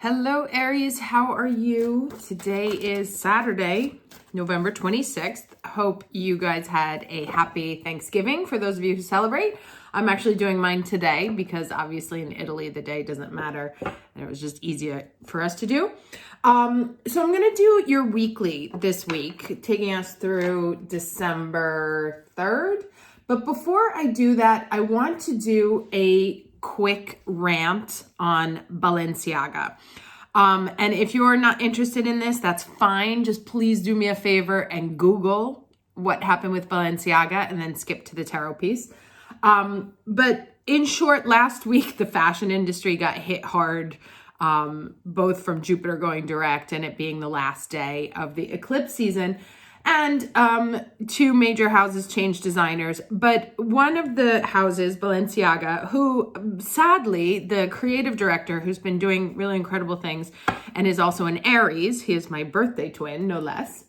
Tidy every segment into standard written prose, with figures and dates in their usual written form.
Hello, Aries. How are you? Today is Saturday, November 26th. Hope you guys had a happy Thanksgiving for those of you who celebrate. I'm actually doing mine today because obviously in Italy, the day doesn't matter. And it was just easier for us to do. So I'm going to do your weekly this week, taking us through December 3rd. But before I do that, I want to do a quick rant on Balenciaga. And if you're not interested in this, that's fine. Just please do me a favor and Google what happened with Balenciaga and then skip to the tarot piece. But in short, last week, the fashion industry got hit hard, both from Jupiter going direct and it being the last day of the eclipse season. And two major houses changed designers. But one of the houses, Balenciaga, who sadly, the creative director who's been doing really incredible things and is also an Aries, he is my birthday twin, no less.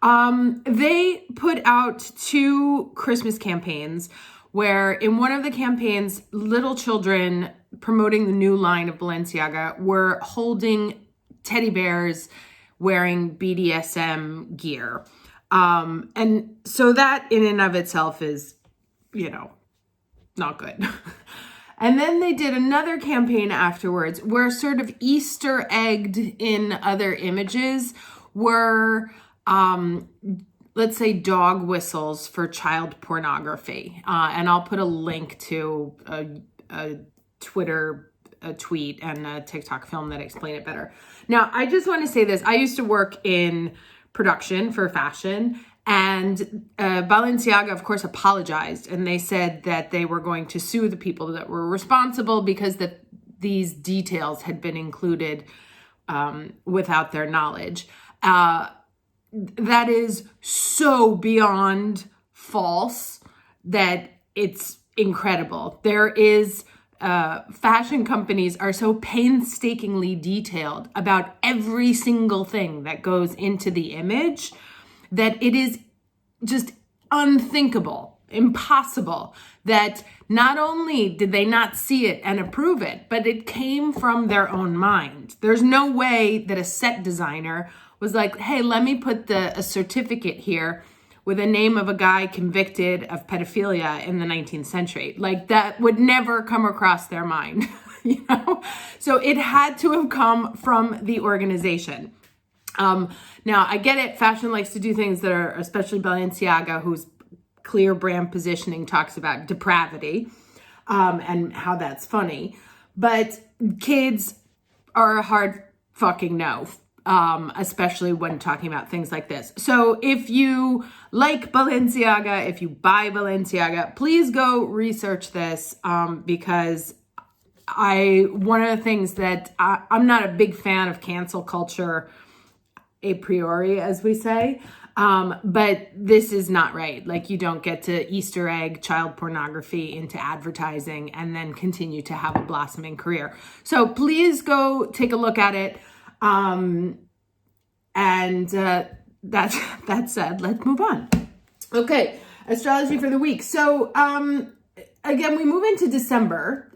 They put out two Christmas campaigns where in one of the campaigns, little children promoting the new line of Balenciaga were holding teddy bears wearing BDSM gear. And so that in and of itself is, not good. And then they did another campaign afterwards where sort of Easter egged in other images were, let's say, dog whistles for child pornography. And I'll put a link to a Twitter a tweet and a TikTok film that explain it better. Now, I just want to say this. I used to work in production for fashion, and Balenciaga, of course, apologized. And they said that they were going to sue the people that were responsible because these details had been included without their knowledge. That is so beyond false that it's incredible. There is fashion companies are so painstakingly detailed about every single thing that goes into the image that it is just unthinkable, impossible that not only did they not see it and approve it, but it came from their own mind. There's no way that a set designer was like, hey, let me put a certificate here with a name of a guy convicted of pedophilia in the 19th century. Like, that would never come across their mind, So it had to have come from the organization. Now, I get it. Fashion likes to do things that are, especially Balenciaga, whose clear brand positioning talks about depravity and how that's funny. But kids are a hard fucking no. Especially when talking about things like this. So if you like Balenciaga, if you buy Balenciaga, please go research this because one of the things that I'm not a big fan of cancel culture a priori, as we say, but this is not right. Like, you don't get to Easter egg child pornography into advertising and then continue to have a blossoming career. So please go take a look at it. That said, let's move on. Okay, astrology for the week. So, again, we move into December,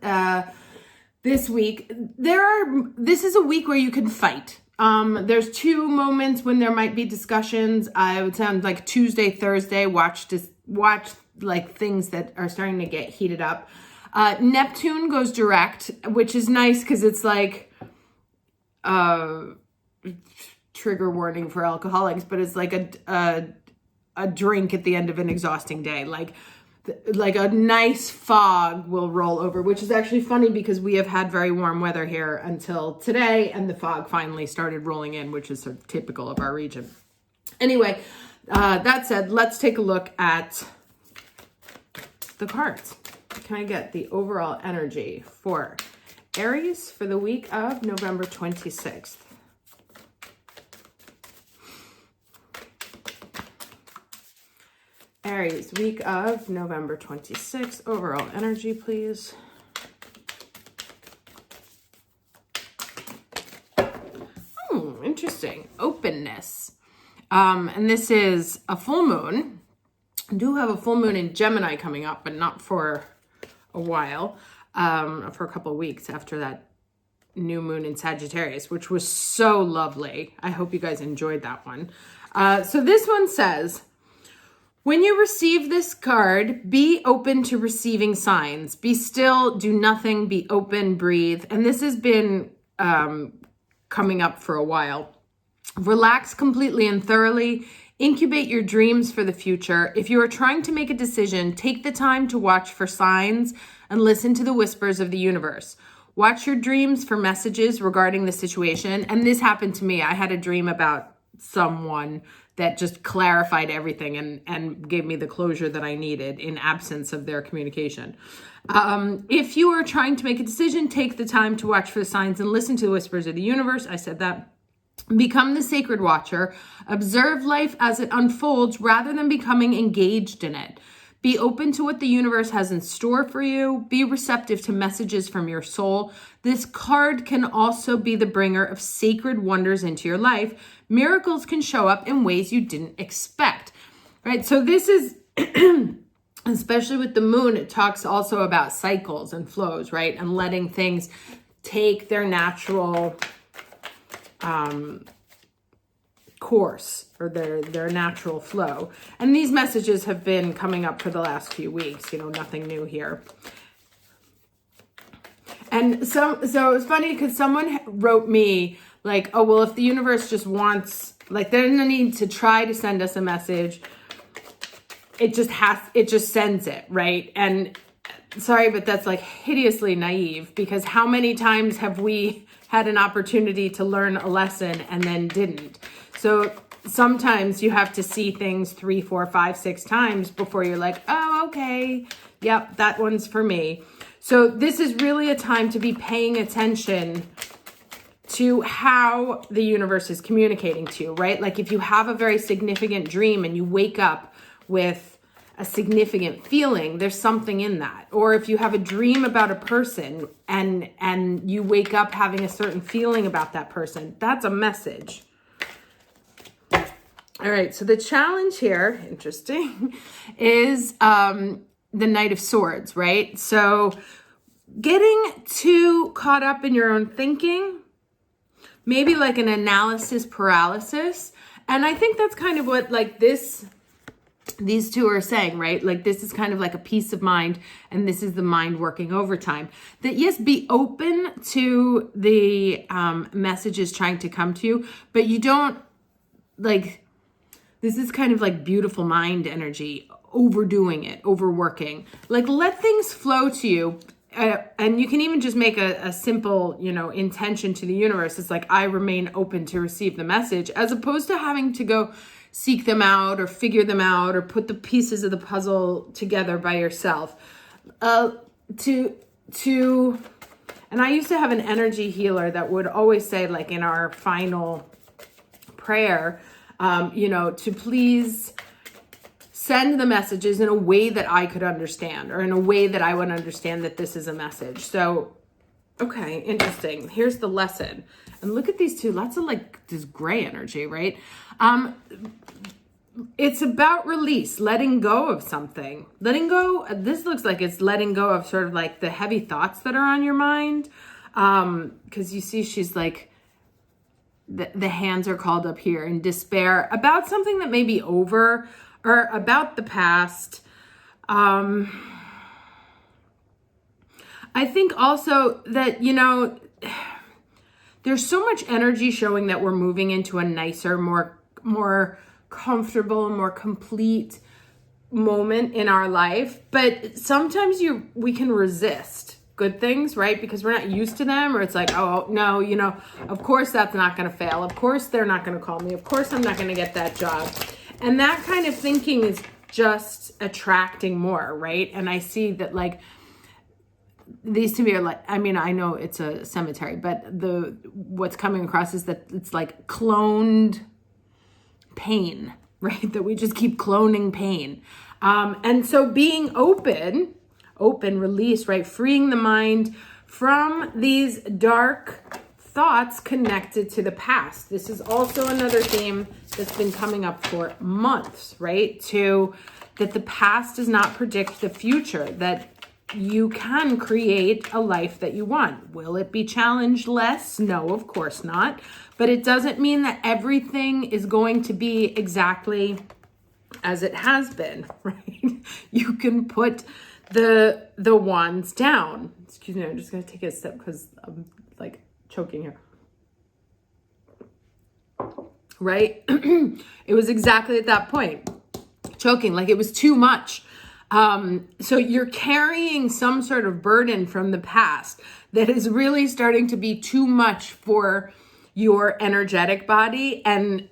this week. This is a week where you can fight. There's two moments when there might be discussions. I would sound like Tuesday, Thursday, watch like things that are starting to get heated up. Neptune goes direct, which is nice because it's like, trigger warning for alcoholics, but it's like a drink at the end of an exhausting day. Like a nice fog will roll over, which is actually funny because we have had very warm weather here until today, and the fog finally started rolling in, which is sort of typical of our region. Anyway, that said, let's take a look at the cards. Can I get the overall energy for Aries for the week of November 26th? Aries, week of November 26th. Overall energy, please. Interesting. Openness. And this is a full moon. I do have a full moon in Gemini coming up, but not for a while. For a couple of weeks after that new moon in Sagittarius, which was so lovely. I hope you guys enjoyed that one. So this one says, when you receive this card, be open to receiving signs. Be still, do nothing, be open, breathe. And this has been coming up for a while. Relax completely and thoroughly. Incubate your dreams for the future. If you are trying to make a decision, take the time to watch for signs and listen to the whispers of the universe. Watch your dreams for messages regarding the situation. And this happened to me. I had a dream about someone that just clarified everything and gave me the closure that I needed in absence of their communication. If you are trying to make a decision, take the time to watch for the signs and listen to the whispers of the universe. I said that. Become the sacred watcher. Observe life as it unfolds rather than becoming engaged in it. Be open to what the universe has in store for you. Be receptive to messages from your soul. This card can also be the bringer of sacred wonders into your life. Miracles can show up in ways you didn't expect, right? So this is, especially with the moon, it talks also about cycles and flows, right? And letting things take their natural course or their natural flow. And these messages have been coming up for the last few weeks, nothing new here. And so it's funny because someone wrote me like, oh, well, if the universe just wants, like, there's no need to try to send us a message. It just sends it, right? And sorry, but that's like hideously naive, because how many times have we had an opportunity to learn a lesson and then didn't? So sometimes you have to see things 3, 4, 5, 6 times before you're like, oh, okay, yep, that one's for me. So this is really a time to be paying attention to how the universe is communicating to you, right? Like if you have a very significant dream and you wake up with a significant feeling, there's something in that. Or if you have a dream about a person and you wake up having a certain feeling about that person, that's a message. All right, so the challenge here, interesting, is the Knight of Swords, right? So getting too caught up in your own thinking, maybe like an analysis paralysis. And I think that's kind of what like these two are saying, right? Like this is kind of like a peace of mind, and this is the mind working overtime. That yes, be open to the messages trying to come to you, but you don't like, this is kind of like beautiful mind energy, overdoing it, overworking. Like let things flow to you. And you can even just make a simple, intention to the universe. It's like, I remain open to receive the message, as opposed to having to go seek them out or figure them out or put the pieces of the puzzle together by yourself. And I used to have an energy healer that would always say, like in our final prayer, to please send the messages in a way that I could understand, or in a way that I would understand that this is a message. So, okay, interesting. Here's the lesson. And look at these two, lots of like this gray energy, right? It's about release, letting go of something. Letting go, this looks like it's letting go of sort of like the heavy thoughts that are on your mind. Because you see she's like, the hands are called up here in despair about something that may be over, or about the past. I think also that, there's so much energy showing that we're moving into a nicer, more comfortable, more complete moment in our life. But sometimes we can resist good things, right? Because we're not used to them, or it's like, oh, no, of course that's not going to fail. Of course they're not going to call me. Of course I'm not going to get that job. And that kind of thinking is just attracting more, right? And I see that like, these to me are like, I mean, I know it's a cemetery, but what's coming across is that it's like cloned pain, right? That we just keep cloning pain. And so being open, release, right? Freeing the mind from these dark thoughts connected to the past. This is also another theme that's been coming up for months, right? That the past does not predict the future, that you can create a life that you want. Will it be challenged less? No, of course not. But it doesn't mean that everything is going to be exactly as it has been, right? You can put the wands down. Excuse me, I'm just gonna take a sip because I'm like choking here. Right? It was exactly at that point, choking, like it was too much. So you're carrying some sort of burden from the past that is really starting to be too much for your energetic body and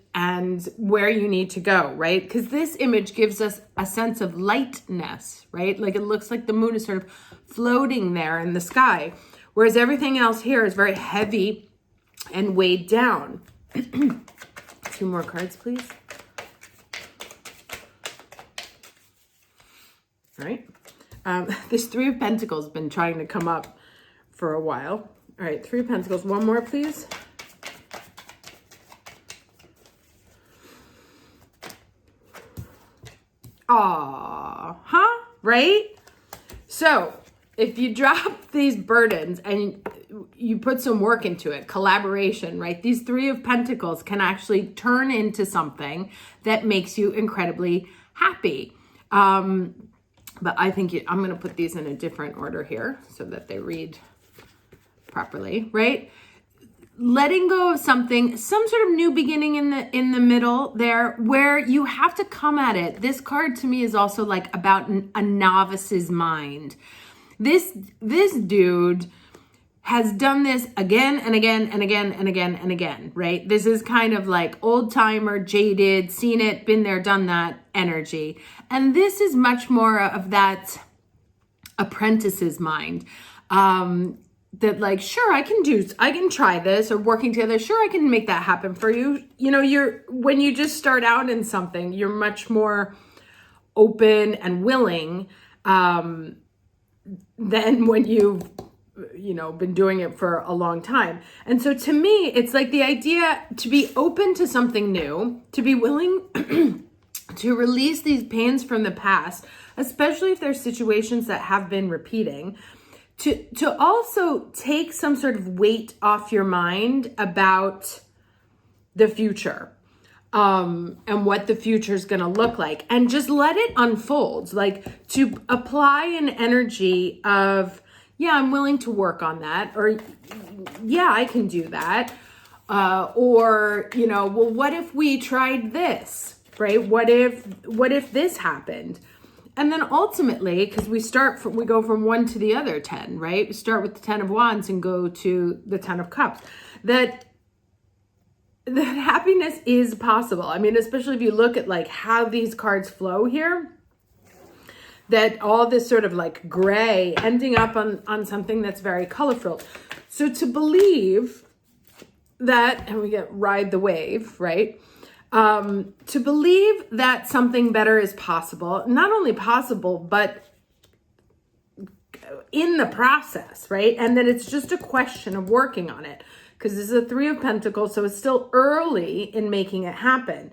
where you need to go, right? Because this image gives us a sense of lightness, right? Like it looks like the moon is sort of floating there in the sky, whereas everything else here is very heavy and weighed down. 2 more cards, please. All right. This 3 of Pentacles has been trying to come up for a while. All right, 3 of Pentacles. 1 more, please. Aw, huh? Right? So if you drop these burdens and you put some work into it, collaboration, right? These 3 of Pentacles can actually turn into something that makes you incredibly happy. But I think I'm going to put these in a different order here so that they read properly, right? Letting go of something, some sort of new beginning in the middle there, where you have to come at it. This card to me is also like about a novice's mind. This dude has done this again and again and again and again and again, right? This is kind of like old timer, jaded, seen it, been there, done that energy. And this is much more of that apprentice's mind. That like, sure, I can try this, or working together. Sure, I can make that happen for you. You know, when you just start out in something, you're much more open and willing, than when you've, been doing it for a long time. And so to me, it's like the idea to be open to something new, to be willing to release these pains from the past, especially if there's situations that have been repeating, to also take some sort of weight off your mind about the future, and what the future is going to look like, and just let it unfold. Like to apply an energy of, yeah, I'm willing to work on that, or yeah, I can do that. Or, well, what if we tried this, right? What if this happened? And then ultimately, because we go from one to the other 10, right? We start with the 10 of Wands and go to the 10 of Cups. That happiness is possible. I mean, especially if you look at like how these cards flow here, that all this sort of like gray ending up on something that's very colorful. So to believe that, and we get ride the wave, right? To believe that something better is possible, not only possible, but in the process, right? And then it's just a question of working on it, because this is a 3 of Pentacles, so it's still early in making it happen.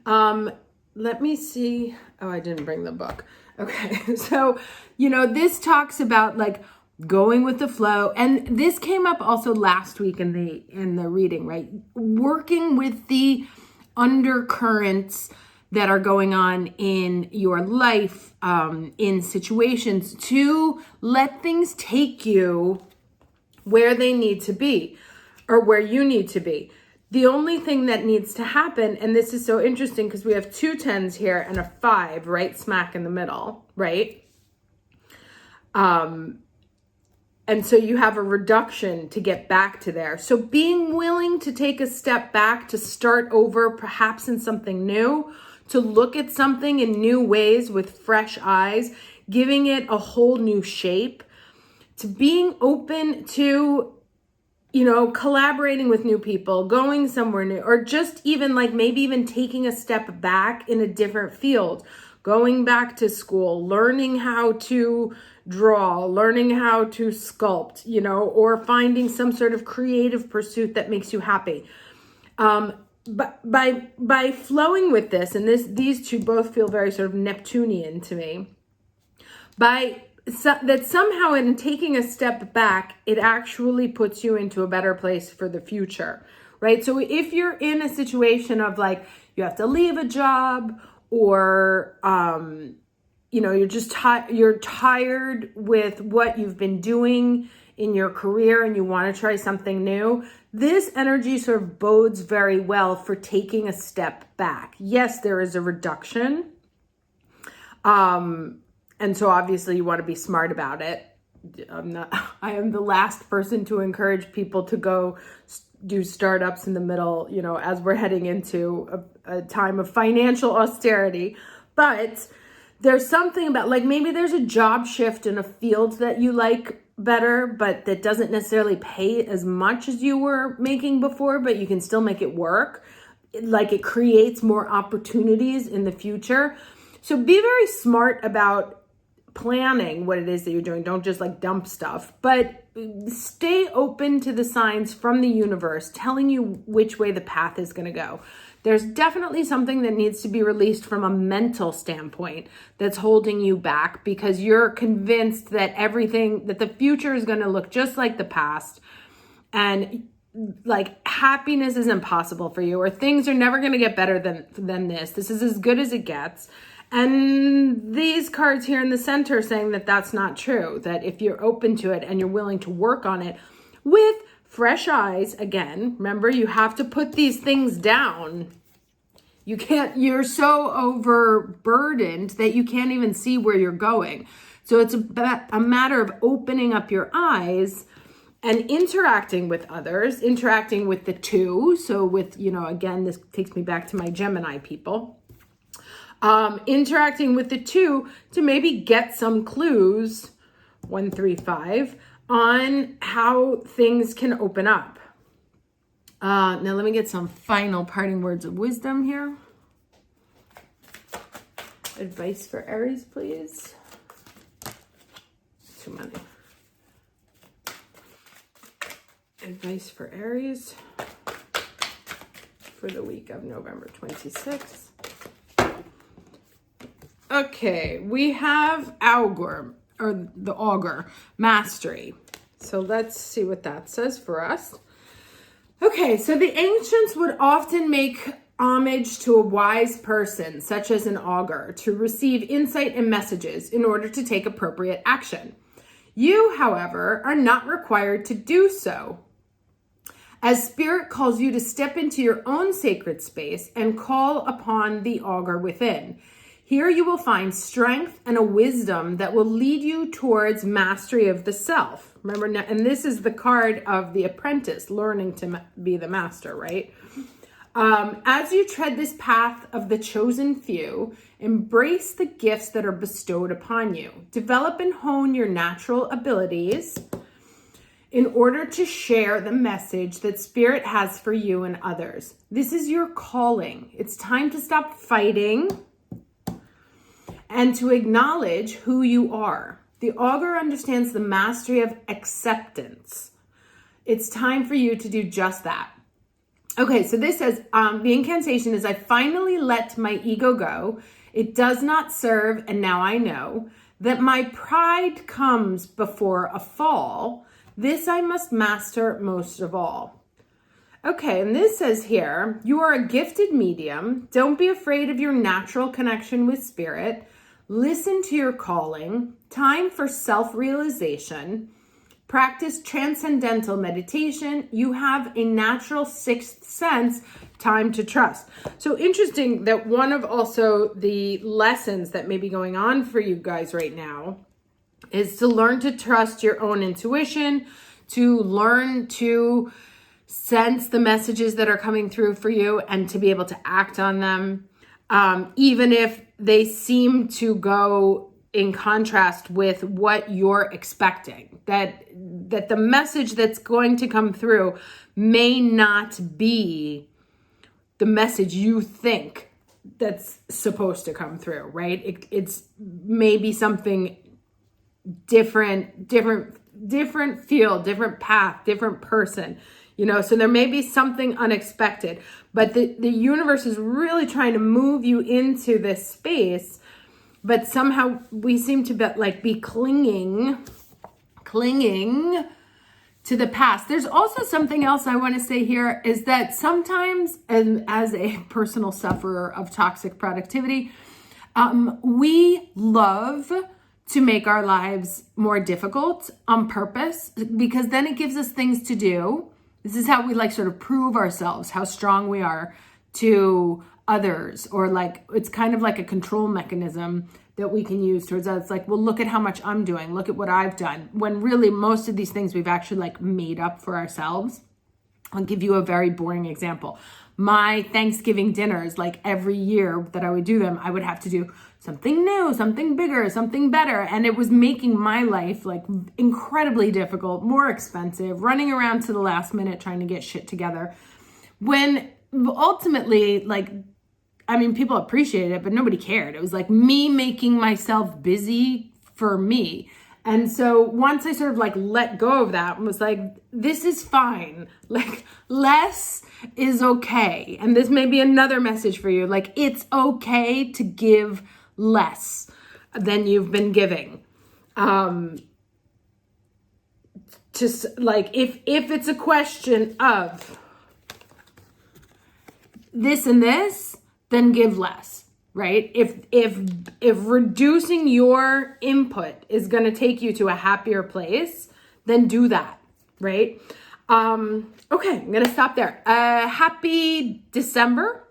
Let me see. Oh, I didn't bring the book. Okay. So, this talks about like going with the flow. And this came up also last week in the reading, right? Working with the undercurrents that are going on in your life, in situations, to let things take you where they need to be, or where you need to be. The only thing that needs to happen, and this is so interesting because we have 2 10s here and a 5 right smack in the middle, right? And so you have a reduction to get back to there. So being willing to take a step back, to start over, perhaps in something new, to look at something in new ways with fresh eyes, giving it a whole new shape, to being open to, collaborating with new people, going somewhere new, or just even like maybe even taking a step back in a different field, going back to school, learning how to draw, learning how to sculpt, or finding some sort of creative pursuit that makes you happy. But by flowing with this, and these 2 both feel very sort of Neptunian to me, by that somehow in taking a step back, it actually puts you into a better place for the future, right? So if you're in a situation of like, you have to leave a job, or, you're just you're tired with what you've been doing in your career and you want to try something new, this energy sort of bodes very well for taking a step back. Yes, there is a reduction. And so obviously you want to be smart about it. I am the last person to encourage people to go do startups in the middle, as we're heading into a time of financial austerity. But there's something about, like, maybe there's a job shift in a field that you like better, but that doesn't necessarily pay as much as you were making before, but you can still make it work. Like, it creates more opportunities in the future. So be very smart about planning what it is that you're doing. Don't just like dump stuff, but stay open to the signs from the universe telling you which way the path is going to go. There's definitely something that needs to be released from a mental standpoint that's holding you back, because you're convinced that that the future is going to look just like the past, and like happiness is impossible for you, or things are never going to get better than this. This is as good as it gets. And these cards here in the center saying that that's not true, that if you're open to it and you're willing to work on it with fresh eyes, again, remember, you have to put these things down. You're so overburdened that you can't even see where you're going. So it's a matter of opening up your eyes and interacting with others, interacting with the two. So with, again, this takes me back to my Gemini people. Interacting with the two to maybe get some clues, 135, on how things can open up. Now let me get some final parting words of wisdom here. Advice for Aries, please. Too many. Advice for Aries for the week of November 26th. Okay, we have the augur, mastery. So let's see what that says for us. Okay, so the ancients would often make homage to a wise person, such as an augur, to receive insight and messages in order to take appropriate action. You, however, are not required to do so, as Spirit calls you to step into your own sacred space and call upon the augur within. Here you will find strength and a wisdom that will lead you towards mastery of the self. Remember, and this is the card of the apprentice, learning to be the master, right? As you tread this path of the chosen few, embrace the gifts that are bestowed upon you. Develop and hone your natural abilities in order to share the message that Spirit has for you and others. This is your calling. It's time to stop fighting and to acknowledge who you are. The augur understands the mastery of acceptance. It's time for you to do just that. Okay, so this says, the incantation is, I finally let my ego go. It does not serve, and now I know that my pride comes before a fall. This I must master most of all. Okay, and this says here, you are a gifted medium. Don't be afraid of your natural connection with Spirit. Listen to your calling. Time for self-realization. Practice transcendental meditation. You have a natural sixth sense. Time to trust. So interesting that one of also the lessons that may be going on for you guys right now is to learn to trust your own intuition, to learn to sense the messages that are coming through for you and to be able to act on them, even if they seem to go in contrast with what you're expecting. That the message that's going to come through may not be the message you think that's supposed to come through, right? It's maybe something different field, different path, different person, so there may be something unexpected, but the universe is really trying to move you into this space but somehow we seem to be clinging to the past. There's also something else I want to say here is that sometimes, and as a personal sufferer of toxic productivity, we love to make our lives more difficult on purpose, because then it gives us things to do. This is how we sort of prove ourselves, how strong we are to others, or it's kind of like a control mechanism that we can use towards us. Well, look at how much I'm doing. Look at what I've done. When really most of these things we've actually made up for ourselves. I'll give you a very boring example. My Thanksgiving dinners, every year that I would do them, I would have to do something new, something bigger, something better. And it was making my life incredibly difficult, more expensive, running around to the last minute trying to get shit together. When ultimately, people appreciated it, but nobody cared. It was me making myself busy for me. And so once I sort of let go of that and was this is fine. Less is okay. And this may be another message for you. It's okay to give less than you've been giving. Just if it's a question of this and this, then give less, right? If reducing your input is going to take you to a happier place, then do that, right? Okay, I'm going to stop there. Happy December,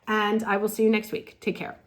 and I will see you next week. Take care.